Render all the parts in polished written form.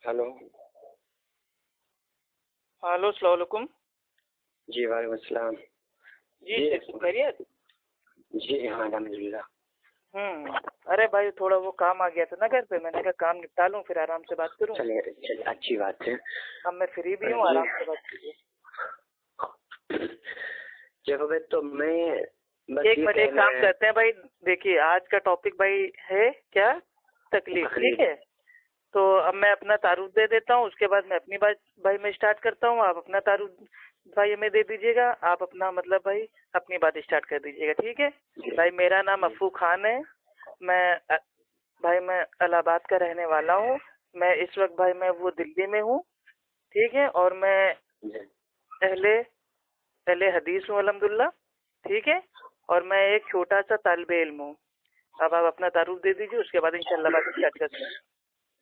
Hello. Hello अस्सलाम वालेकुम। जी वालेकुम अस्सलाम। जी खैरियत? जी हाँ अल्हम्दुलिल्लाह। अरे भाई थोड़ा वो काम आ गया था ना घर पे, मैंने कहा काम निपटा लूं फिर आराम से बात करूं। चलिए अच्छी बात है। अब मैं फ्री भी हूँ, आराम से बात कीजिए। देखो भाई तो मैं एक मिनट एक काम करते हैं भाई, देखिए आज का टॉपिक भाई है क्या, तकलीफ, ठीक है? तो अब मैं अपना तारुफ दे देता हूँ, उसके बाद मैं अपनी बात भाई मैं स्टार्ट करता हूँ। आप अपना तारुफ भाई हमें दे दीजिएगा, आप अपना मतलब भाई अपनी बात स्टार्ट कर दीजिएगा, ठीक है? भाई मेरा नाम अफू खान है, मैं इलाहाबाद का रहने वाला हूँ। मैं इस वक्त भाई मैं वो दिल्ली में हूँ, ठीक है? और मैं अहले हदीस हूँ अल्हम्दुलिल्लाह, ठीक है? और मैं एक छोटा सा तालिबे इल्म हूँ। अब आप अपना तारुफ दे दीजिए, उसके बाद इंशाल्लाह बात स्टार्ट करते हैं।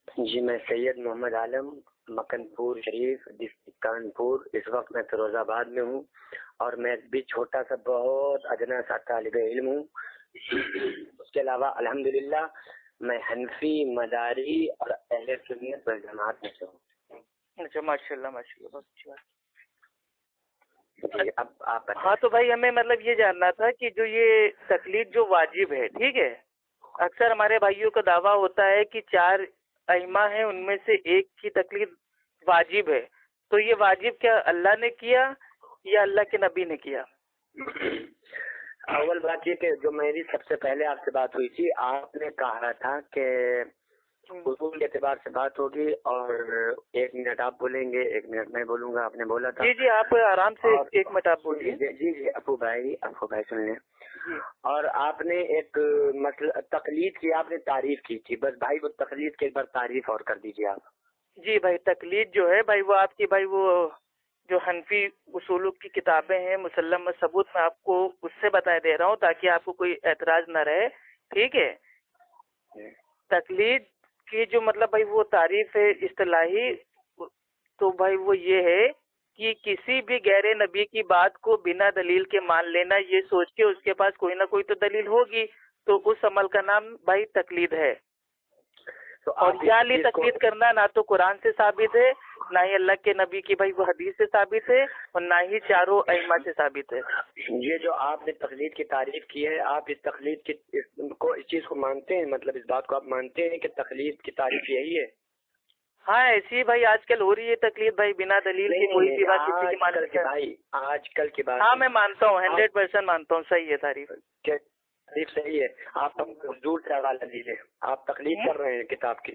जी मैं सैयद मोहम्मद आलम, मकनपुर शरीफ, डिस्ट्रिक्ट कानपुर। इस वक्त मैं फिरोजाबाद में हूँ और मैं भी छोटा सा बहुत अदना सा तालिबे इल्म हूँ। उसके अलावा अल्हम्दुलिल्लाह मैं हनफी, मदारी और अहले सुन्नत वल जमात में से हूँ। अच्छा माशाल्लाह माशाल्लाह, बहुत अच्छी बात। अब आप हाँ तो भाई हमें मतलब ये जानना था कि जो ये तकलीद जो वाजिब है, ठीक है? अक्सर हमारे भाइयों का दावा होता है कि 4 अइमा है, उनमें से एक की तकलीद वाजिब है। तो ये वाजिब क्या अल्लाह ने किया या अल्लाह के नबी ने किया? अव्वल बात ये कि जो मेरी सबसे पहले आपसे बात हुई थी, आपने कहा था कि उसूल के एतबार से बात होगी और 1 मिनट आप बोलेंगे 1 मिनट मैं बोलूंगा, आपने बोला था। जी जी आप आराम से 1 मिनट आप बोलिए। जी जी अफू भाई सुन लें। और आपने एक मतलब तकलीद की आपने तारीफ की थी, बस भाई वो तकलीद की एक बार तारीफ और कर दीजिए आप। जी भाई तकलीद जो है भाई वो आपकी भाई वो जो हनफी उसूलों की किताबें हैं मुसल्लम सबूत, मैं आपको उससे बता दे रहा हूँ ताकि आपको कोई एतराज न रहे, ठीक है? तकलीद की जो मतलब भाई वो तारीफ है इस्तिलाही, तो भाई वो ये है कि किसी भी गैर नबी की बात को बिना दलील के मान लेना, ये सोच के उसके पास कोई ना कोई तो दलील होगी, तो उस अमल का नाम भाई तकलीद है। तो और जाली तकलीद करना ना तो कुरान से साबित है, ना ही अल्लाह के नबी की भाई वो हदीस से साबित है, और ना ही चारों अइमा से साबित है। ये जो आपने तकलीद की तारीफ की है, आप इस तकलीद की इस चीज को मानते हैं, मतलब इस बात को आप मानते हैं कि तकलीद की तारीफ यही है? हाँ ऐसी भाई आजकल हो रही है तकलीद भाई, बिना दलील की कोई सी बात किसी की मान लेते हैं भाई, आजकल की बात। हाँ मैं मानता हूँ, 100% मानता हूँ, सही है तारीफ। तारीफ सही है। आप हमको हुजूर से हवाला दीजिए, आप तकलीद कर रहे हैं किताब की।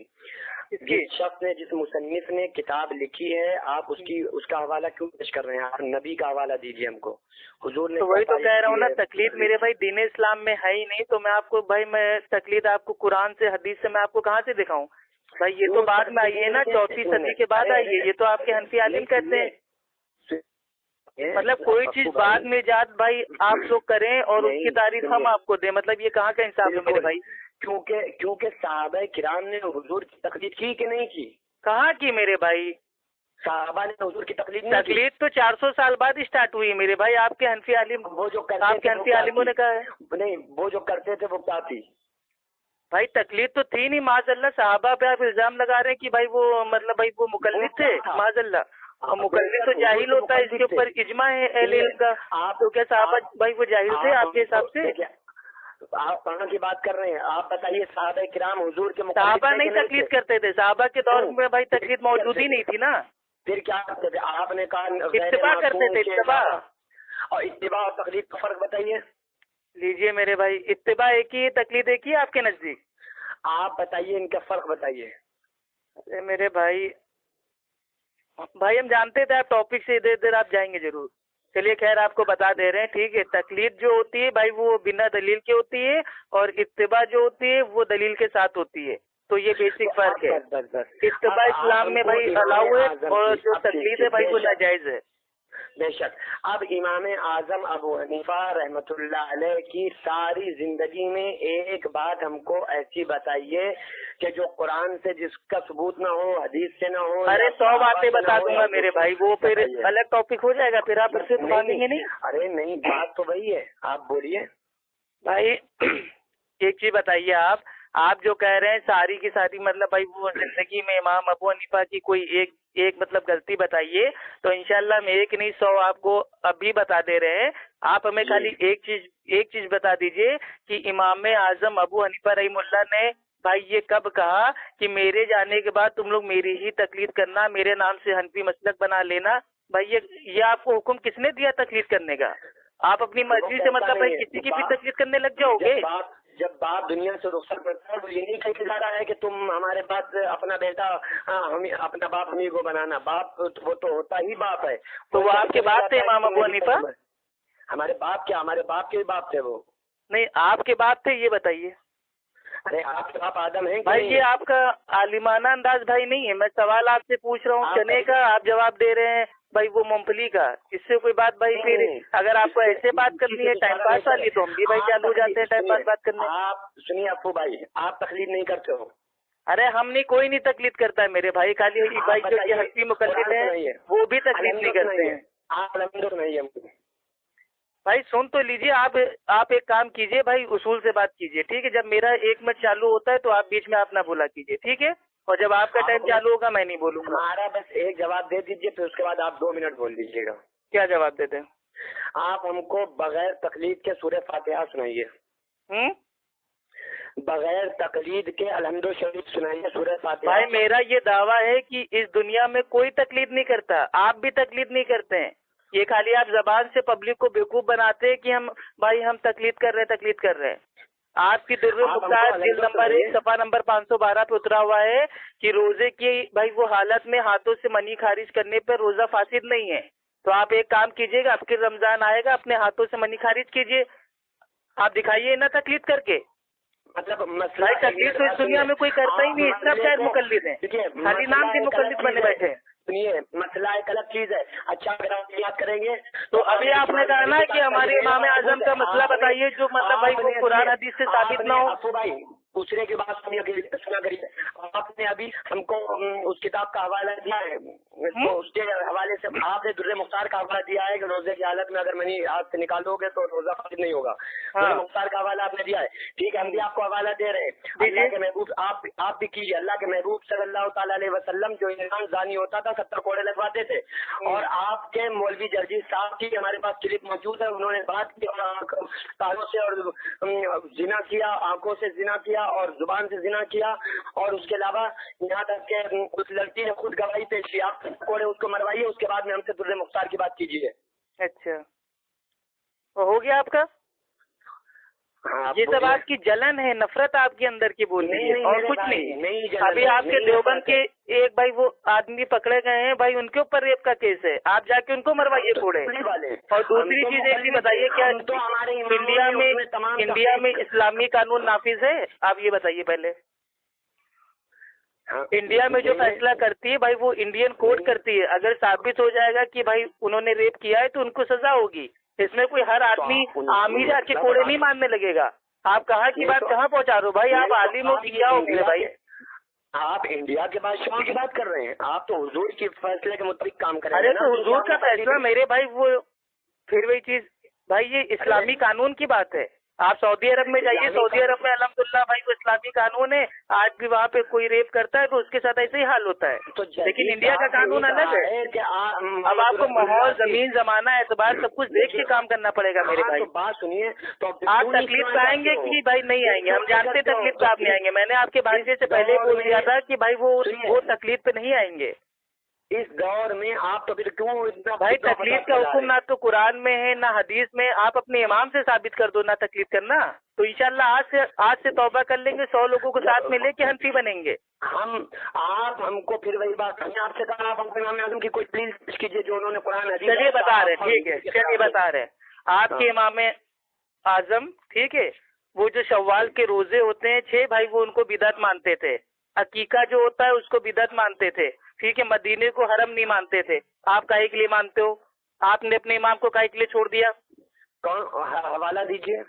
जिस शख्स ने, जिस मुसन्निफ ने किताब लिखी है, आप उसका हवाला क्यों पेश कर रहे हैं? आप नबी का हवाला दीजिए हमको। हुजूर ने तो वही तो कह रहा हूँ ना, तकलीद मेरे भाई दीन इस्लाम में है ही नहीं, तो मैं आपको भाई मैं तकलीद आपको कुरान से हदीस से मैं आपको कहाँ से दिखाऊं भाई? ये तो बाद में आई है ना, 4वीं सदी के बाद आई है, ये तो आपके हनफी आलिम कहते हैं। मतलब कोई चीज बाद में जात भाई आप लोग करें और उसकी तारीफ हम आपको दें, मतलब ये कहाँ का इंसाफ है मेरे भाई? क्योंकि सहाबा किराम ने हुजूर की तकलीद की कि नहीं की? कहाँ की मेरे भाई? सहाबा ने हुजूर की तकलीद तो 400 साल बाद स्टार्ट हुई मेरे भाई। आपके हनफी आलिम, वो जो आपके हनफी आलिमों ने कहा है नहीं, वो जो करते थे वो क्या थी भाई? तकलीफ तो थी नहीं माजल्ला। साहबा पे आप इल्जाम लगा रहे हैं कि भाई वो मतलब भाई वो मुकल्लिद थे माजल्ला, और मुकल्लिद तो जाहिल होता है, इसके ऊपर इजमा है अहले इल्म का। आप तो क्या साहबा भाई वो जाहिल थे आपके हिसाब से? आप कहाँ की बात कर रहे हैं? आप बताइए, साहबा किराम हुजूर के साहबा नहीं तकलीद करते थे, साहबा के दौर में भाई तकलीद मौजूद ही नहीं थी ना। फिर क्या करते थे? आपने कहा इत्तिबा करते थे, इत्तिबा। और इत्तिबा और तकलीद का फर्क बताइए। लीजिए मेरे भाई, इत्तिबा एक ही, तकलीद एक ही आपके नजदीक? आप बताइए, इनका फर्क बताइए। मेरे भाई हम जानते थे आप टॉपिक से इधर इधर आप जाएंगे जरूर। चलिए खैर आपको बता दे रहे हैं, ठीक है? तकलीद जो होती है भाई वो बिना दलील के होती है, और इत्तिबा जो होती है वो दलील के साथ होती है। तो ये बेसिक फर्क है। इत्तिबा इस्लाम में भाई अलाउ है, और जो तकलीद है भाई वो नाजायज है। बेशक। अब इमाम आजम अबू हनीफा रहमतुल्लाह अलैह की सारी जिंदगी में एक बात हमको ऐसी बताइए कि जो कुरान से जिसका सबूत ना हो, हदीस से ना हो। अरे 100 बातें बता दूंगा मेरे भाई, वो फिर अलग टॉपिक हो जाएगा, फिर आप फिर मांगेंगे नहीं। अरे नहीं, बात तो वही है, आप बोलिए भाई। एक चीज बताइए आप, آپ جو کہہ رہے ہیں ساری کی ساری مطلب بھائی وہ زندگی میں امام ابو حنیفہ کی کوئی ایک مطلب غلطی بتائیے تو انشاءاللہ ہم 1 نہیں 100 آپ کو ابھی بتا دے رہے ہیں. آپ ہمیں خالی ایک چیز بتا دیجئے کہ امام اعظم ابو حنیفہ رحمہ اللہ نے بھائی یہ کب کہا کہ میرے جانے کے بعد تم لوگ میری ہی تقلید کرنا, میرے نام سے حنفی مسلک بنا لینا؟ بھائی یہ آپ کو حکم کس نے دیا تقلید کرنے کا؟ آپ اپنی مرضی سے مطلب بھائی کسی کی بھی تقلید کرنے لگ جاؤ گے. جب باپ دنیا سے رخصت کرتا ہے وہ یہ نہیں کہہ رہا ہے کہ تم ہمارے بعد اپنا بیٹا اپنا باپ ہمیں کو بنانا. باپ وہ تو ہوتا ہی باپ ہے. تو وہ آپ کے باپ تھے امام ابو حنیفہ؟ ہمارے باپ کیا, ہمارے باپ کے باپ تھے وہ. نہیں آپ کے باپ تھے یہ بتائیے. ارے آپ کے باپ آدم ہیں بھائی یہ آپ کا عالمانہ انداز بھائی نہیں ہے. میں سوال آپ سے پوچھ رہا ہوں چنے کا, آپ جواب دے رہے ہیں بھائی وہ مونگ پھلی کا. اس سے کوئی بات بھائی پھر اگر آپ کو ایسے بات کرنی ہے ٹائم پاس والی تو ہم بھی بھائی چالو ہو جاتے ہیں ٹائم پاس بات کرنے. آپ سنیے ابو بھائی, آپ تقلید نہیں کرتے ہو. ارے ہم نہیں, کوئی نہیں تقلید کرتا ہے میرے بھائی. خالی بھائی جو یہ حنفی مقلد ہیں وہ بھی تقلید نہیں کرتے ہیں. آپ الحمد نہیں ہے بھائی سن تو لیجیے. آپ ایک کام کیجیے بھائی, اصول سے بات کیجیے ٹھیک ہے. جب میرا 1 منٹ چالو ہوتا ہے تو آپ بیچ میں آپ نہ بولا کیجیے ٹھیک ہے. اور جب آپ کا ٹائم چالو ہوگا میں نہیں بولوں گا. ہمارا بس ایک جواب دے دیجیے پھر اس کے بعد آپ 2 منٹ بول دیجیے گا. کیا جواب دیتے ہیں؟ آپ ہم کو بغیر تقلید کے سورہ فاتحہ سنائیے. بغیر تقلید کے الحمد شریف سنائیے سورہ فاتحہ. بھائی میرا یہ دعویٰ ہے کہ اس دنیا میں کوئی تقلید نہیں کرتا, آپ بھی تقلید نہیں کرتے ہیں. یہ خالی آپ زبان سے پبلک کو بیوقوف بناتے ہیں کہ ہم تقلید کر رہے ہیں. آپ کی در مختار جلد نمبر 1 صفحہ نمبر 512 پہ اترا ہوا ہے کہ روزے کی بھائی وہ حالت میں ہاتھوں سے منی خارج کرنے پر روزہ فاسد نہیں ہے. تو آپ ایک کام کیجیے گا, آپ کے رمضان آئے گا, اپنے ہاتھوں سے منی خارج کیجیے. آپ دکھائیے نا تقلید کر کے. مطلب بھائی تقلید تو اس دنیا میں کوئی کرتا ہی نہیں, سب شاید مقلد ہیں, خالی نام کے مقلد بنے بیٹھے ہیں. سنیے مسئلہ ایک الگ چیز ہے. اچھا اگر آپ یاد کریں گے تو ابھی آپ نے کہا نا کہ ہمارے امام اعظم کا مسئلہ بتائیے جو مطلب بھائی وہ قرآن حدیث سے ثابت نہ ہو. بھائی دوسرے کی بات سنا کریے. آپ نے ابھی ہم کو اس کتاب کا حوالہ دیا ہے, اس کے حوالے سے آپ نے در مختار کا حوالہ دیا ہے کہ روزے کی حالت میں اگر منی ہاتھ سے نکالو گے تو روزہ فاسد نہیں ہوگا. در مختار کا حوالہ آپ نے دیا ہے ٹھیک ہے, ہم بھی آپ کو حوالہ دے رہے ہیں. اللہ کے محبوب آپ بھی کیجیے. اللہ کے محبوب صلی اللہ تعالیٰ علیہ وسلم جو انسان زانی ہوتا تھا 70 کوڑے لگواتے تھے. اور آپ کے مولوی جرجی صاحب کی ہمارے پاس کلپ موجود ہے, انہوں نے بات کی کانوں سے اور زنا کیا, آنکھوں سے زنا کیا اور زبان سے زنا کیا, اور اس کے علاوہ یہاں تک کہ اس لڑکی نے خود گواہی پیش کی. آپ کوڑے اس کو مروائیے, اس کے بعد میں ہم سے در مختار کی بات کیجیے. اچھا ہو گیا آپ کا. یہ سب آپ کی جلن ہے, نفرت آپ کے اندر کی بول رہی ہے اور کچھ نہیں. ابھی آپ کے دیوبند کے ایک بھائی وہ آدمی پکڑے گئے ہیں بھائی, ان کے اوپر ریپ کا کیس ہے, آپ جا کے ان کو مروائیے کوڑے. اور دوسری چیز ایک بھی بتائیے, کیا انڈیا میں اسلامی قانون نافذ ہے؟ آپ یہ بتائیے پہلے. انڈیا میں جو فیصلہ کرتی ہے بھائی وہ انڈین کورٹ کرتی ہے. اگر ثابت ہو جائے گا کہ بھائی انہوں نے ریپ کیا ہے تو ان کو سزا ہوگی. اس میں کوئی ہر آدمی عامی جا کے کوڑے نہیں ماننے لگے گا. آپ کہاں کی بات کہاں پہنچا رہے ہو بھائی, آپ عالم ہو کہ کیا ہو گئے بھائی؟ آپ انڈیا کے بادشاہوں کی بات کر رہے ہیں, آپ تو حضور کے فیصلے کے مطابق کام کر رہے ہیں. ارے تو حضور کا فیصلہ میرے بھائی, وہ پھر وہی چیز بھائی, یہ اسلامی قانون کی بات ہے. آپ سعودی عرب میں جائیے, سعودی عرب میں الحمدللہ بھائی وہ اسلامی قانون ہے. آج بھی وہاں پہ کوئی ریپ کرتا ہے تو اس کے ساتھ ایسے ہی حال ہوتا ہے, لیکن انڈیا کا قانون الگ ہے. اب آپ کو ماحول, زمین, زمانہ, اعتبار سب کچھ دیکھ کے کام کرنا پڑے گا میرے بھائی. بات سنیے, آپ تکلیف پہ آئیں گے کہ بھائی نہیں آئیں گے؟ ہم جانتے تکلیف پہ آپ نہیں آئیں گے. میں نے آپ کے بھائی سے پہلے بول دیا تھا کہ بھائی وہ تکلیف پہ نہیں آئیں گے. اس دور میں آپ تو پھر کیوں اتنا بھائی تکلیف کا حکم نہ تو قرآن میں ہے نہ حدیث میں. آپ اپنے امام سے ثابت کر دو نہ تکلیف کرنا, تو انشاءاللہ آج سے توبہ کر لیں گے, 100 لوگوں کو ساتھ میں لے کے حنفی بنیں گے. آپ ہم کو پھر وہی بات کریں, آپ سے کہا آپ امام اعظم کی کوئی پلیز کیجیے جو انہوں نے قرآن حدیث. چلیے بتا رہے ٹھیک ہے, چلیے بتا رہے آپ کے امام اعظم ٹھیک ہے, وہ جو شوال کے روزے ہوتے ہیں 6 بھائی, وہ ان کو بدعت مانتے تھے. عقیقہ جو ہوتا ہے اس کو بدعت مانتے تھے ٹھیک ہے. مدینے کو حرم نہیں مانتے تھے. آپ کاہے کے لیے مانتے ہو؟ آپ نے اپنے امام کو کاہے کے لیے چھوڑ دیا؟ کون حوالہ دیجیے,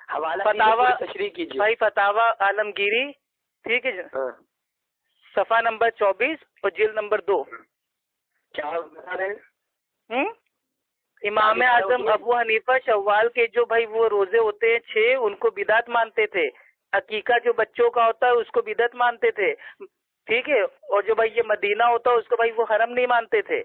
حوالہ فتاوا تشریح کیجیے بھائی, فتاوا عالمگیری ٹھیک ہے, صفحہ نمبر 24 اور جلد نمبر 2. کیا بتا رہے ہیں؟ امام اعظم ابو حنیفہ شوال کے جو بھائی وہ روزے ہوتے ہیں 6, ان کو بدعت مانتے تھے. अकीका जो बच्चों का होता है उसको बिदअत मानते थे, ठीक है, और जो भाई ये मदीना होता है उसको भाई वो हरम नहीं मानते थे।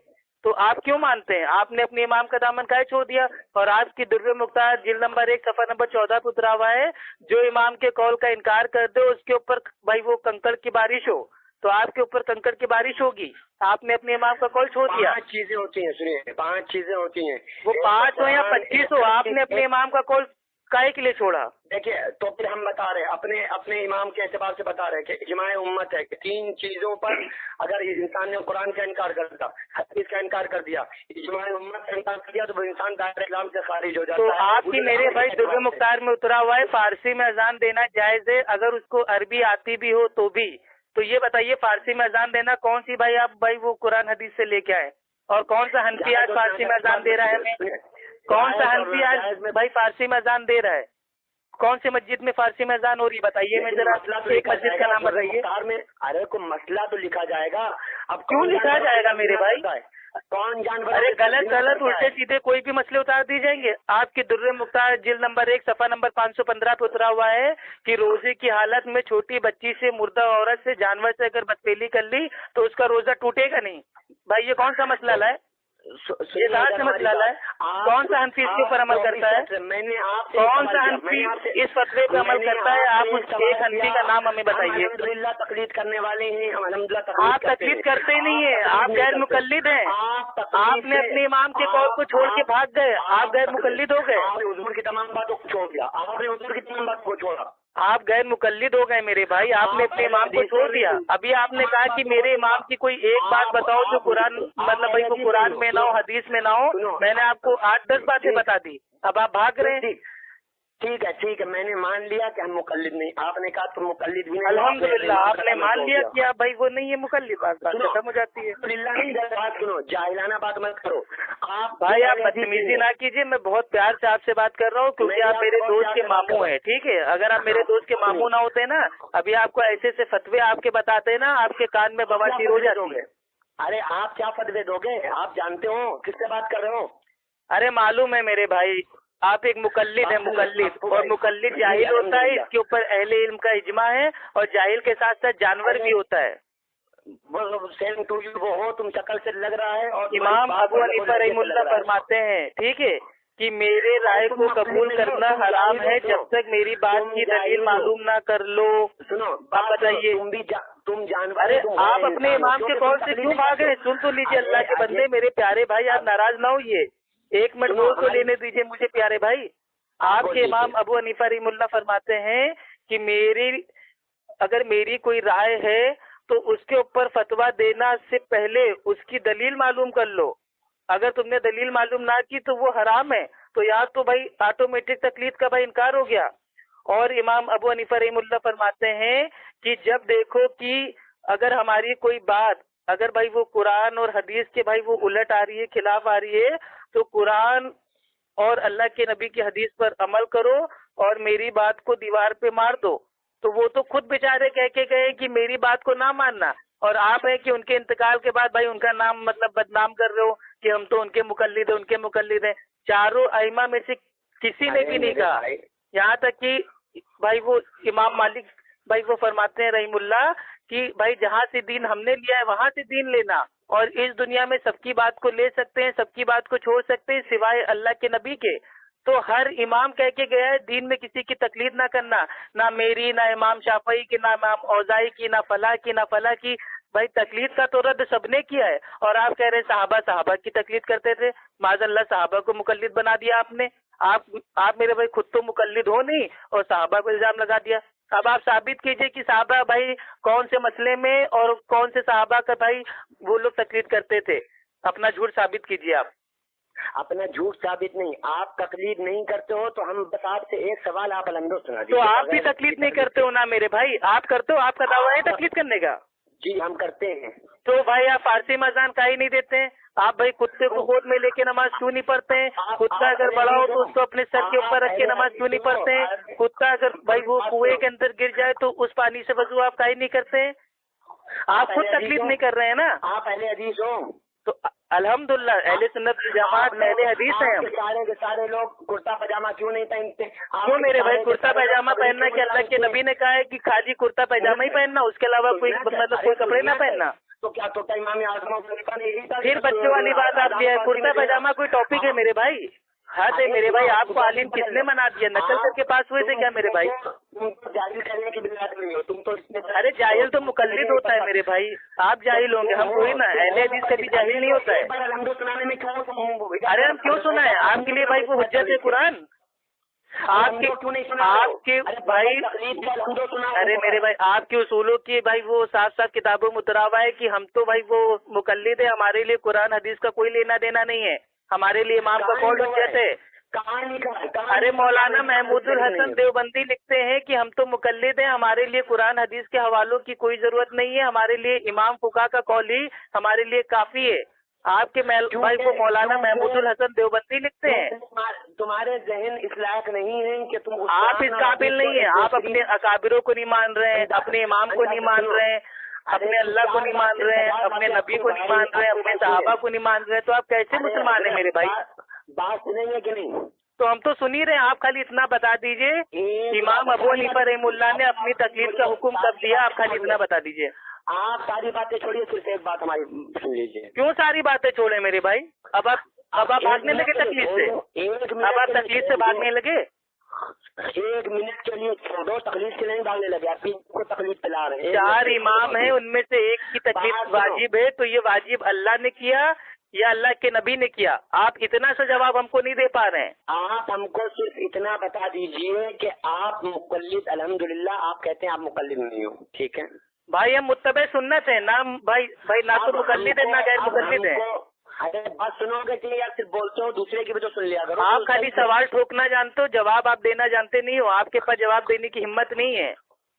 तो आप क्यों मानते हैं? आपने अपने इमाम का दामन काहे छोड़ दिया? और आपकी दुर्र मुख्तार जिल्द नंबर 1 सफा नंबर 14 पे उतरा हुआ है, जो इमाम के कौल का इनकार कर दे उसके ऊपर भाई वो कंकड़ की बारिश हो, तो आपके ऊपर कंकड़ की बारिश होगी। आपने अपने इमाम का कौल छोड़ दिया। 5 चीजें होती हैं, सुनिए, 5 चीजें होती हैं, वो 5 हो या 25 हो, आपने अपने इमाम का कौल काहे के लिए छोड़ा? देखिए, तो फिर हम बता रहे हैं अपने इमाम के एतबार से बता रहे हैं कि इजमाए उम्मत है कि 3 चीजों पर अगर इंसान ने कुरान का इनकार कर दिया, हदीस का इनकार कर दिया, इजमाए उम्मत का इनकार कर दिया, तो वो इंसान दायरे इस्लाम से खारिज हो जाता तो है। आपकी मेरे भाई दुर्र मुख्तार में उतरा हुआ है फारसी में अजान देना जायज है, अगर उसको अरबी आती भी हो तो भी। तो ये बताइए, फारसी में अजान देना कौन सी भाई आप भाई वो कुरान हदीस से लेके आए? और कौन सा हनफी आज फारसी में अजान दे रहा है हमें? कौन सा हनफी आज भाई फारसी में अजान दे रहा है? कौन से मस्जिद में फारसी में अजान हो रही बताइए? मैं जरा एक मस्जिद का नाम बताइए। अरे को मसला तो लिखा जाएगा। अब क्यों लिखा जाएगा मेरे भाई? कौन जानवर? अरे गलत उल्टे सीधे कोई भी मसले उतार दिए जाएंगे। आपकी दुर्र मुख्तार जिल्द नंबर 1 सफा नंबर 515 पे उतरा हुआ है कि रोजे की हालत में छोटी बच्ची से, मुर्दा औरत से, जानवर से अगर बदपेली कर ली तो उसका रोजा टूटेगा नहीं। भाई ये कौन सा मसला है? ये कहाँ से मसला है? कौन सा हनफी इसके ऊपर अमल करता है? मैंने आप कौन सा हनफी इस फतवे पे अमल करता है? आप उस एक हनफी का नाम हमें बताइए। अल्हम्दुलिल्लाह तकलीद करने वाले हैं हम, अल्हम्दुलिल्लाह। आप तकलीद करते ही नहीं है, आप गैर मुकल्लिद हैं। आपने अपने इमाम के कौल को छोड़ के भाग गए, आप गैर मुकल्लिद हो गए। आपने हुजूर की तमाम बातों को छोड़ दिया, आपने हुजूर की तमाम बातों को छोड़ा, आप गैर मुकल्लिद हो गए मेरे भाई। आपने अपने इमाम को छोड़ दिया। अभी आपने कहा कि मेरे इमाम की कोई एक बात बताओ जो कुरान मतलब भाई वो कुरान में ना हो, हदीस में ना हो। मैंने आपको 8-10 बातें बता दी, अब आप भाग रहे हैं। ठीक है, मैंने मान लिया कि हम मुकल्लिद नहीं। आपने कहा तुम मुकल्लिद भी नहीं। अल्हम्दुलिल्लाह, आपने मान लिया कि आप भाई वो नहीं है मुकल्लिद, बात खत्म हो जाती है। बात सुनो, जाहिलाना बात मत करो। आप भाई आप बदतमीजी ना कीजिए, मैं बहुत प्यार से आपसे बात कर रहा हूँ क्योंकि आप मेरे दोस्त के मामू हैं, ठीक है। अगर आप मेरे दोस्त के मामू ना होते ना, अभी आपको ऐसे से फतवे आपके बताते ना, आपके कान में बवासीर हो जाती। अरे आप क्या फतवे दोगे? आप जानते हो किससे बात कर रहे हो? अरे मालूम है मेरे भाई, आप एक मुकल्लिद है, मुकल्लिद। और मुकल्लिद जाहिल होता है, इसके ऊपर अहले इल्म का इजमा है। और जाहिल के साथ साथ जानवर भी होता है। सेम टू यू वो हो, तुम शक्ल से लग रहा है। और इमाम अबू हनीफा रहमुल्लाह फरमाते हैं, ठीक है, कि मेरे राय को कबूल करना हराम है जब तक मेरी बात की दलील मालूम ना कर लो। सुनो, आप बताइए। तुम जानवर। अरे आप अपने इमाम के कौल से क्यों भाग रहे? सुन तो लीजिए अल्लाह के बंदे, मेरे प्यारे भाई, आप नाराज ना होइए। 1 मिनट बोल तो लेने दीजिए मुझे प्यारे भाई। आपके इमाम अबू हनीफा रहमुल्लाह फरमाते हैं कि अगर मेरी कोई राय है तो उसके ऊपर फतवा देना से पहले उसकी दलील मालूम कर लो। अगर तुमने दलील मालूम ना की तो वो हराम है। तो यार तो भाई ऑटोमेटिक तकलीद का भाई इनकार हो गया। और इमाम अबू हनीफा रहमुल्लाह फरमाते हैं कि जब देखो कि अगर हमारी कोई बात अगर भाई वो कुरान और हदीस के भाई वो उलट आ रही है, खिलाफ आ रही है, तो कुरान और अल्लाह के नबी की हदीस पर अमल करो और मेरी बात को दीवार पे मार दो। तो वो तो खुद बेचारे कह के गए कि मेरी बात को ना मानना, और आप है कि उनके इंतकाल के बाद भाई उनका नाम मतलब बदनाम कर रहे हो कि हम तो उनके मुकल्लिद हैं। चारों अइमा में से किसी ने भी नहीं कहा। यहाँ तक कि भाई वो इमाम मालिक भाई वो फरमाते हैं रहीमुल्लाह कि भाई जहाँ से दीन हमने लिया है वहां से दीन लेना, और इस दुनिया में सबकी बात को ले सकते हैं, सबकी बात को छोड़ सकते हैं सिवाय अल्लाह के नबी के। तो हर इमाम कह के गया है दीन में किसी की तकलीद ना करना, ना मेरी, ना इमाम शाफई की, ना इमाम औजाई की, ना फला की। भाई तकलीद का तो रद्द सबने किया है। और आप कह रहे साहबा की तकलीद करते थे, माज़अल्लाह साहबा को मुकल्लिद बना दिया आपने। आप मेरे भाई खुद तो मुकल्लिद हो नहीं और साहबा को इल्जाम लगा दिया। अब आप साबित कीजिए कि साहबा भाई कौन से मसले में और कौन से साहबा का भाई वो लोग तकलीद करते थे। अपना झूठ साबित कीजिए। आप अपना झूठ साबित नहीं, आप तकलीद नहीं करते हो तो हम बस आपसे एक सवाल आप अलंदो सुना दीजिए। तो आप भी तकलीद नहीं करते हो ना मेरे भाई? आप करते हो? आपका दावा है तकलीद करने का? जी हम करते हैं। तो भाई आप फारसी में अज़ान काहे नहीं देते हैं? आप भाई कुत्ते को गोद में लेके नमाज क्यों नहीं पढ़ते हैं? कुत्ता अगर बड़ा हो तो उसको अपने सर के ऊपर रख के नमाज क्यों नहीं पढ़ते हैं? कुत्ता अगर भाई वो कुएं के अंदर गिर जाए तो उस पानी से वजू आप काहे नहीं करते हैं? आप खुद तकलीफ नहीं कर रहे हैं ना। आप पहले हदीस हो, तो अल्हम्दुलिल्लाह अहले सुन्नत वल जमात अहले हदीस हैं हम। सारे के सारे लोग कुर्ता पजामा क्यों नहीं पहनते? क्यों मेरे भाई? कुर्ता पैजामा पहनना क्या अल्लाह के नबी ने कहा है कि खाली कुर्ता पैजामा ही पहनना, उसके अलावा कोई मतलब कोई कपड़े ना पहनना? तो क्या तो इमाम आजम फिर बच्चों वाली बात आप दिया है, कुर्ता पैजामा कोई टॉपिक है मेरे भाई? हद है मेरे भाई, आपको आलिम किसने मना दिया? नकल करके पास हुए थे क्या मेरे भाई? जाहिल करने की बिना नहीं हो तुम तो। अरे जाहिल तो मुकल्लिद होता है मेरे भाई, आप जाहिल होंगे, हम कोई ना। अहले हदीस कभी जाहिल नहीं होता है। सुनाने में क्यों? अरे हम क्यों सुना है? आपके लिए भाई वो हुज्जत है कुरान। आपके भाई, अरे मेरे भाई आपके उसूलों की भाई वो साफ साफ किताबों में उतरा हुआ है कि हम तो भाई वो मुकल्लिद है, हमारे लिए कुरान हदीस का कोई लेना देना नहीं है, हमारे लिए इमाम का कौल हुज्जत है। अरे मौलाना महमूदुल हसन देवबंदी लिखते हैं कि हम तो मुकल्लिद हैं, हमारे लिए कुरान हदीस के हवालों की कोई जरूरत नहीं है, हमारे लिए इमाम फुका का कौल ही हमारे लिए काफी है। आपके भाई वो मौलाना महमूदुल हसन देवबंदी लिखते हैं। तुम्हारे जहन इस लायक नहीं है कि तुम, आप इस काबिल नहीं है, आप अपने अकाबिरों को नहीं मान रहे हैं, अपने इमाम को नहीं मान रहे हैं, अपने अल्लाह को नहीं मान रहे हैं, अपने नबी को नहीं मान रहे हैं, अपने सहाबा को नहीं मान रहे हैं, तो आप कैसे मुसलमान हैं मेरे भाई? बात सुनेंगे कि नहीं? तो हम तो सुन ही रहे हैं, आप खाली इतना बता दीजिए इमाम अबू हनीफा रहमुल्लाह ने अपनी तकलीफ का हुक्म कब दिया, आप खाली इतना बता दीजिए। आप सारी बातें छोड़िए, सिर्फ एक बात हमारी सुन लीजिए। क्यों सारी बातें छोड़े मेरे भाई? अब आप भागने लगे तकलीफ से? अब आप तकलीफ से भागने लगे? 1 मिनट के लिए छोड़ो, तकलीफ से नहीं भागने लगे, आप को तकलीफ पिला रहे हैं। 4 इमाम है, उनमें से एक की तकलीफ वाजिब है, तो ये वाजिब अल्लाह ने किया या अल्लाह के नबी ने किया? आप इतना सा जवाब हमको नहीं दे पा रहे हैं। आप हमको सिर्फ इतना बता दीजिए कि आप मुकल्लिद, अल्हम्दुलिल्लाह आप कहते हैं आप मुकल्लिद नहीं हो, ठीक है भाई, हम मुत्तबे सुन्नत है ना भाई ना तो मुकल्लिद है ना गैर मुकल्लिद है। अरे बात सुनोगे कि यार सिर्फ बोलते हो, दूसरे की भी तो सुन लिया करो। आप खाली सवाल ठोकना जानते हो, जवाब आप देना जानते नहीं हो, आपके पास जवाब देने की हिम्मत नहीं है,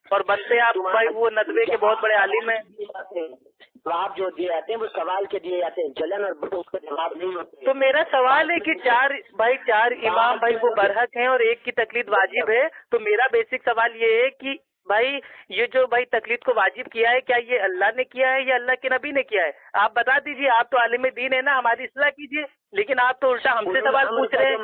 और बनते आप भाई वो नदवे के बहुत बड़े आलिम हैं। जवाब जो दिए जाते हैं वो सवाल के दिए जाते हैं, जलन और उसका जवाब नहीं होते। तो मेरा सवाल है कि 4 इमाम भाई वो बरहक हैं और एक की तकलीद वाजिब है, तो मेरा बेसिक सवाल ये है कि भाई ये जो भाई तकलीद को वाजिब किया है, क्या ये अल्लाह ने किया है या अल्लाह के नबी ने किया है? आप बता दीजिए, आप तो आलिम दीन है ना, हमारी इस्लाह कीजिए। लेकिन आप तो उल्टा हमसे सवाल पूछ रहे हैं,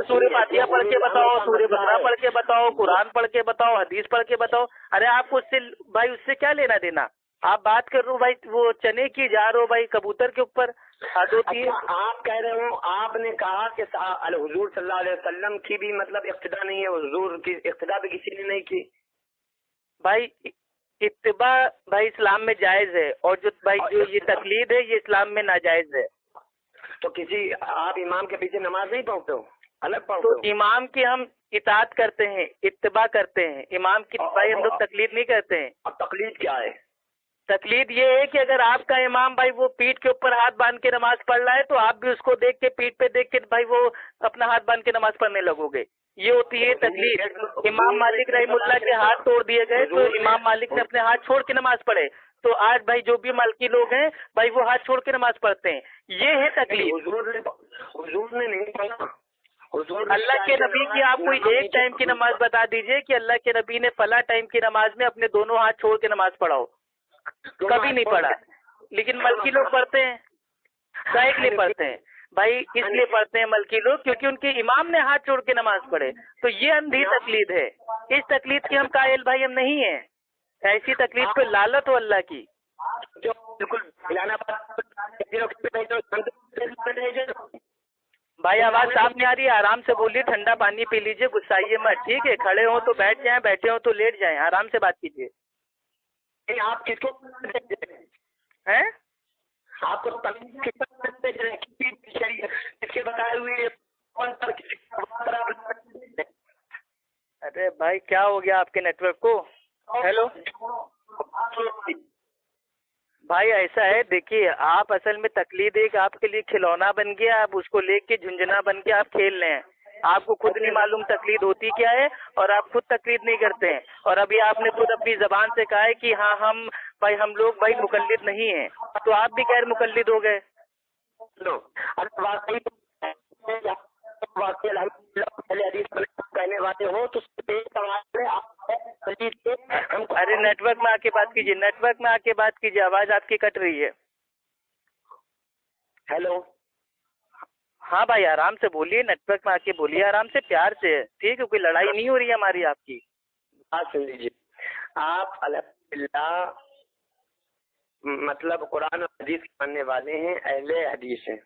सूरह फातिहा पढ़ के बताओ, सूरह बकरा पढ़ के बताओ, कुरान पढ़ के बताओ, हदीस पढ़ के बताओ। अरे आपको उससे क्या लेना देना? आप बात कर रहे हो भाई वो चने की जा रहे हो भाई कबूतर के ऊपर हद होती है। आप कह रहे हो, आपने कहा कि हुजूर सल्लल्लाहु अलैहि वसल्लम की भी मतलब इक्तिदा नहीं है, हुजूर की इक्तिदा भी किसी ने नहीं की। भाई इत्तिबा भाई इस्लाम में जायज है, और जो ये तकलीद है ये इस्लाम में नाजायज है। तो किसी आप इमाम के पीछे नमाज नहीं पढ़ते हो, अलग पढ़ते हो? तो इमाम की हम इताअत करते हैं, इत्तिबा करते हैं, इमाम की भाई हम लोग तकलीद नहीं करते हैं। अब तकलीद क्या है? तकलीद ये है कि अगर आपका इमाम भाई वो पीठ के ऊपर हाथ बांध के नमाज पढ़ रहा है, तो आप भी उसको देख के पीठ पे देख के भाई वो अपना हाथ बांध के नमाज पढ़ने लगोगे, ये होती है तकलीद। इमाम मालिक रहमुल्लाह के हाथ तोड़ दिए गए, तो इमाम मालिक ने अपने हाथ छोड़ के नमाज पढ़े, तो आज भाई जो भी मालकी लोग हैं भाई वो हाथ छोड़ के नमाज पढ़ते हैं, ये है तकलीद। हुजूर ने नहीं पढ़ा। अल्लाह के नबी की आप कोई एक टाइम की नमाज बता दीजिए कि अल्लाह के नबी ने फला टाइम की नमाज में अपने दोनों हाथ छोड़ के नमाज पढ़ाओ, कभी नहीं पढ़ा। लेकिन मलकी लोग पढ़ते हैं, काहे के लिए पढ़ते हैं भाई? इसलिए पढ़ते हैं मलकी लोग क्योंकि उनके इमाम ने हाथ छोड़ के नमाज पढ़े, तो ये अंधी तकलीद है। इस तकलीद के हम कायल भाई हम नहीं है, ऐसी तकलीद पे लालत हो अल्लाह की। जो बिल्कुल भाई आवाज साफ नहीं आ रही है, आराम से बोलिए, ठंडा पानी पी लीजिए, गुस्साइए मत, ठीक है? खड़े हो तो बैठ जाएं, बैठे हो तो लेट जाएं, आराम से बात कीजिए। आप किसको हैं? आपको किसके बताए हुए? अरे भाई क्या हो गया आपके नेटवर्क को? हेलो भाई ऐसा है, देखिए आप असल में तकलीद एक आपके लिए खिलौना बन गया, आप उसको लेके झुंझुना बन के आप खेल रहे हैं, आपको खुद नहीं मालूम तकलीद होती क्या है, और आप खुद तकलीद नहीं करते हैं। और अभी आपने खुद अपनी जबान से कहा है कि हाँ हम लोग भाई मुकल्लिद नहीं हैं, तो आप भी गैर मुकल्लिद हो गए। कहने वाले हो तो अरे नेटवर्क में आके बात कीजिए, नेटवर्क में आके बात कीजिए, आवाज आपकी कट रही है। हेलो, हाँ भाई आराम से बोलिए, नेटवर्क में आके बोलिए, आराम से प्यार से, ठीक है, कोई लड़ाई नहीं हो रही है हमारी आपकी। बात सुन लीजिए। आप अल्हम्दुलिल्लाह मतलब कुरान और हदीस के मानने वाले हैं, अहले हदीस हैं।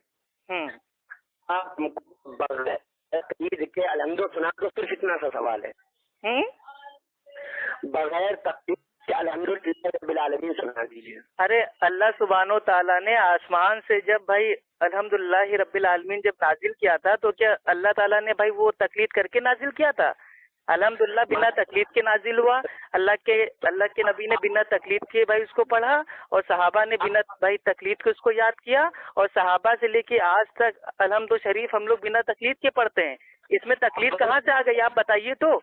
आप हमको बगैर तकलीद के अलहमदो सुना दो, सिर्फ इतना सा सवाल है। बगैर तकलीद के अल्हम्दुलिल्लाह रब्बिल आलमीन सुना दीजिए। अरे अल्लाह सुब्हानो ताला ने आसमान से जब भाई अल्हम्दुलिल्लाह रब्बिल आलमीन जब नाजिल किया था, तो क्या अल्लाह ताला ने भाई वो तकलीद करके नाजिल किया था? अल्हम्दुलिल्लाह बिना तकलीद के नाजिल हुआ। अल्लाह के नबी ने बिना तकलीद के भाई उसको पढ़ा, और सहाबा ने बिना भाई तकलीद के उसको याद किया, और सहाबा से लेके आज तक अल्हम्दुलिल्लाह शरीफ हम लोग बिना तकलीद के पढ़ते हैं। इसमें तकलीद कहाँ से आ गई, आप बताइए तो।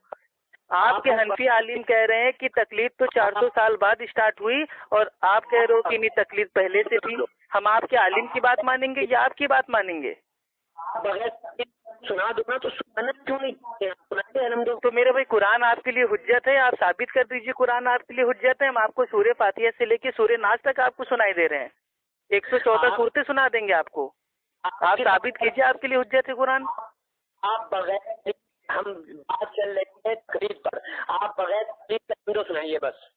आपके हनफी आलिम कह रहे हैं कि तकलीद तो 400 साल बाद स्टार्ट हुई, और आप कह रहे हो कि नहीं तकलीद पहले से थी। हम आपके आलिम की बात मानेंगे या आपकी बात मानेंगे? सुना दो ना, तो सुनाना क्यों नहीं? तो मेरे भाई कुरान आपके लिए हुज्जत है, आप साबित कर दीजिए कुरान आपके लिए हुज्जत है। हम आपको सूर्य फातिहा से लेके सूर्य नास तक आपको सुनाई दे रहे हैं, 114 सूरतें सुना देंगे आपको। आप साबित कीजिए आपके लिए हुज्जत है कुरान। आप बगैर, हम बात चल रही है तकलीद पर, आप बगैर तकलीद सुनाइए बस।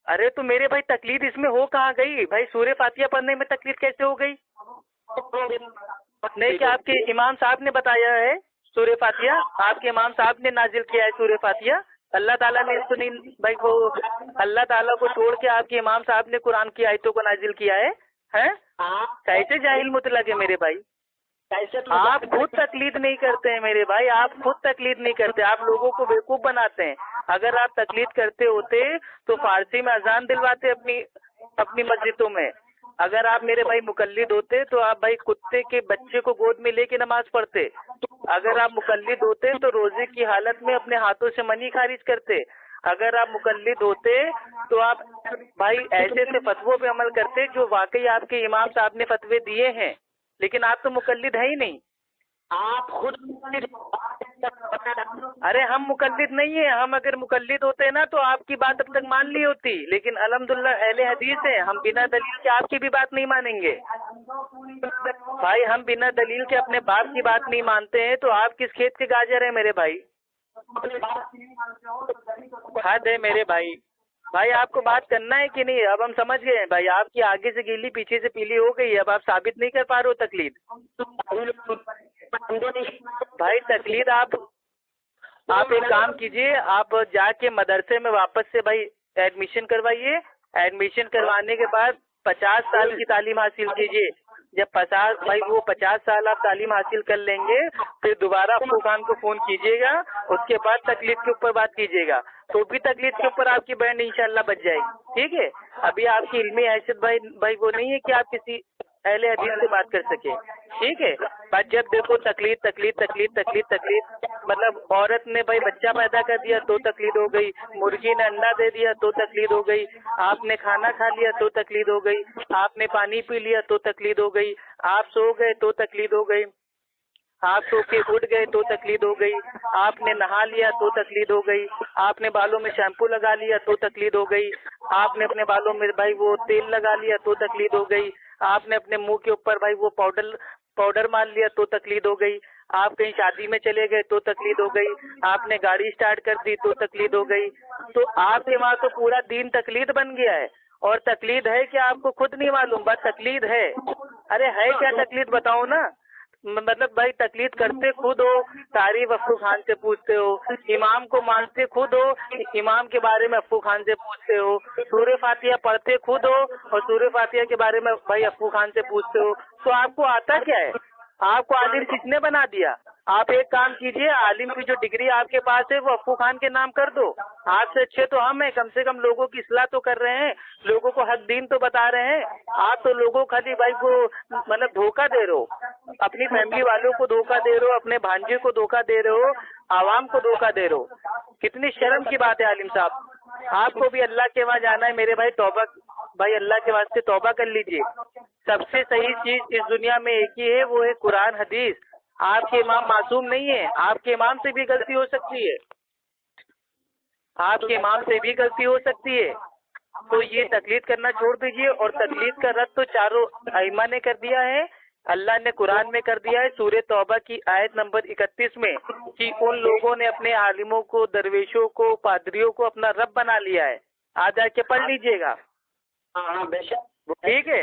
अरे तो मेरे भाई तकलीद इसमें हो कहाँ गई भाई? सूर्य फातिहा पढ़ने में तकलीद कैसे हो गई? नहीं, क्या आपके इमाम साहब ने बताया है सूर्य फातिहा? आपके इमाम साहब ने नाजिल किया है सूर्य फातिहा? अल्लाह ताला ने तो नहीं भाई, वो अल्लाह ताला को छोड़ के आपके इमाम साहब ने कुरान की आयतों को नाजिल किया है? हैं? कैसे जाहिल मुतलक है मेरे भाई? आप खुद तकलीद नहीं करते हैं मेरे भाई, आप खुद तकलीद नहीं करते, आप लोगों को बेवकूफ बनाते हैं। अगर आप तकलीद करते होते तो फारसी में अजान दिलवाते अपनी मस्जिदों में। अगर आप मेरे भाई मुकल्लिद होते तो आप भाई कुत्ते के बच्चे को गोद में लेके नमाज पढ़ते। अगर आप मुकल्लिद होते तो रोजे की हालत में अपने हाथों से मनी खारिज करते। अगर आप मुकल्लिद होते तो आप भाई ऐसे से फतवों पे अमल करते जो वाकई आपके इमाम साहब ने फतवे दिए हैं। लेकिन आप तो मुकल्लिद है ही नहीं। आप खुद, अरे हम मुकल्लिद नहीं है, हम अगर मुकल्लिद होते ना तो आपकी बात अब तक मान ली होती। लेकिन अल्हम्दुलिल्लाह अहले हदीस है, हम बिना दलील के आपकी भी बात नहीं मानेंगे भाई। हम बिना दलील के अपने बाप की बात नहीं मानते हैं, तो आप किस खेत के गाजर है मेरे भाई? हद है मेरे भाई। भाई आपको बात करना है कि नहीं? अब हम समझ गए हैं भाई, आपकी आगे से गीली पीछे से पीली हो गई है। अब आप साबित नहीं कर पा रहे हो तकलीद। भाई तकलीद आप एक काम कीजिए, आप जाके मदरसे में वापस से भाई एडमिशन करवाइए। एडमिशन करवाने के बाद 50 साल की तालीम हासिल कीजिए। जब 50 साल आप तालीम हासिल कर लेंगे, फिर दोबारा अफू खान को फोन कीजिएगा, उसके बाद तकलीद के ऊपर बात कीजिएगा, तो भी तकलीद के ऊपर आपकी बैंड इंशाल्लाह बच जाएगी। ठीक है, अभी आपकी इल्मी हैसियत भाई वो नहीं है कि आप किसी अहले हदीस से बात कर सके। ठीक है, बस जब देखो तकलीद तकलीद तकलीद तकलीद तकलीद, मतलब औरत ने भाई बच्चा पैदा कर दिया तो तकलीद हो गई, मुर्गी ने अंडा दे दिया तो तकलीद हो गई, आपने खाना खा लिया तो तकलीद हो गई, आपने पानी पी लिया तो तकलीद हो गई, आप सो गए तो तकलीद हो गई, आप सो के उठ गए तो तकलीद हो गई, आपने नहा लिया तो तकलीद हो गई, आपने बालों में शैम्पू लगा लिया तो तकलीद हो गई, आपने अपने बालों में भाई वो तेल लगा लिया तो तकलीद हो गई, आपने अपने मुंह के ऊपर भाई वो पाउडर मार लिया तो तकलीद हो गई, आप कहीं शादी में चले गए तो तकलीद हो गई, आपने गाड़ी स्टार्ट कर दी तो तकलीद हो गई। तो आपके वहाँ तो पूरा दीन तकलीद बन गया है। और तकलीद है क्या आपको खुद नहीं मालूम? बस तकलीद है। अरे है क्या तकलीद बताओ ना। मतलब भाई तकलीद करते खुद हो, तारीफ अफू खान से पूछते हो, इमाम को मानते खुद हो, इमाम के बारे में अफू खान से पूछते हो, सूर्य फातिहा पढ़ते खुद हो और सूर्य फातिहा के बारे में भाई अफू खान से पूछते हो। तो आपको आता क्या है? आपको आलिम किसने बना दिया? आप एक काम कीजिए, आलिम की जो डिग्री आपके पास है वो अफू खान के नाम कर दो। आपसे अच्छे तो हम हैं, कम से कम लोगों की इस्लाह तो कर रहे हैं, लोगों को हक दीन तो बता रहे हैं। आप तो लोगों खाली भाई को मतलब धोखा दे रहे हो, अपनी फैमिली वालों को धोखा दे रहे हो, अपने भांजे को धोखा दे रहे हो, आवाम को धोखा दे रहे हो। कितनी शर्म की बात है आलिम साहब। आपको भी अल्लाह के वहाँ जाना है मेरे भाई, तौबा भाई अल्लाह के वास्ते तौबा कर लीजिए। सबसे सही चीज इस दुनिया में एक ही है, वो है कुरान हदीस। आपके इमाम मासूम नहीं है, आपके इमाम से भी गलती हो सकती है, आपके इमाम से भी गलती हो सकती है। तो ये तकलीद करना छोड़ दीजिए। और तकलीद का रद्द तो चारों अइमा ने कर दिया है اللہ نے قرآن میں کر دیا ہے سورہ توبہ کی آیت نمبر 31 میں کہ ان لوگوں نے اپنے عالموں کو، درویشوں کو، پادریوں کو اپنا رب بنا لیا ہے. آ جا کے پڑھ لیجئے گا. ہاں بے شک. ٹھیک ہے،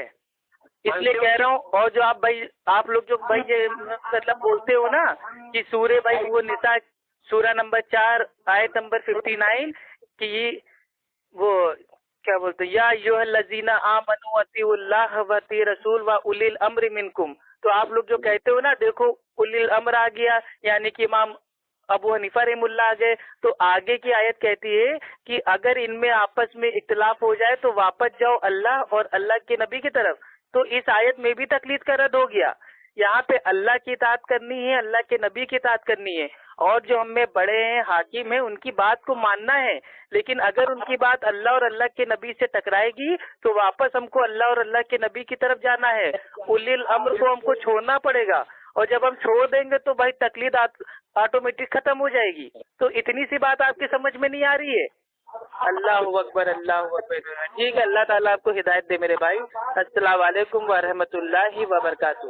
اس لیے کہہ رہا ہوں. اور جو آپ لوگ جو بھائی یہ مطلب بولتے ہو نا کہ سورہ بھائی وہ نساء سورہ نمبر 4 آیت نمبر 59 کہ وہ کیا بولتے یا ایھا الذین آمنوا اطیعوا اللہ واطیعوا الرسول واولی الامر منکم. تو آپ لوگ جو کہتے ہو نا، دیکھو اولی الامر آ گیا، یعنی کہ امام ابو حنیفہ رحم اللہ آ گئے. تو آگے کی آیت کہتی ہے کہ اگر ان میں آپس میں اختلاف ہو جائے تو واپس جاؤ اللہ اور اللہ کے نبی کی طرف. تو اس آیت میں بھی تقلید کا رد ہو گیا. یہاں پہ اللہ کی اطاعت کرنی ہے، اللہ کے نبی کی اطاعت کرنی ہے، اور جو ہم میں بڑے ہیں، حاکم ہیں، ان کی بات کو ماننا ہے. لیکن اگر ان کی بات اللہ اور اللہ کے نبی سے ٹکرائے گی تو واپس ہم کو اللہ اور اللہ کے نبی کی طرف جانا ہے. اولی الامر کو ہم کو چھوڑنا پڑے گا، اور جب ہم چھوڑ دیں گے تو بھائی تقلید آٹومیٹک ختم ہو جائے گی. تو اتنی سی بات آپ کی سمجھ میں نہیں آ رہی ہے؟ اللہ اکبر، اللہ اکبر. ٹھیک ہے، اللہ تعالیٰ آپ کو ہدایت دے میرے بھائی. السلام علیکم ورحمۃ اللہ وبرکاتہ.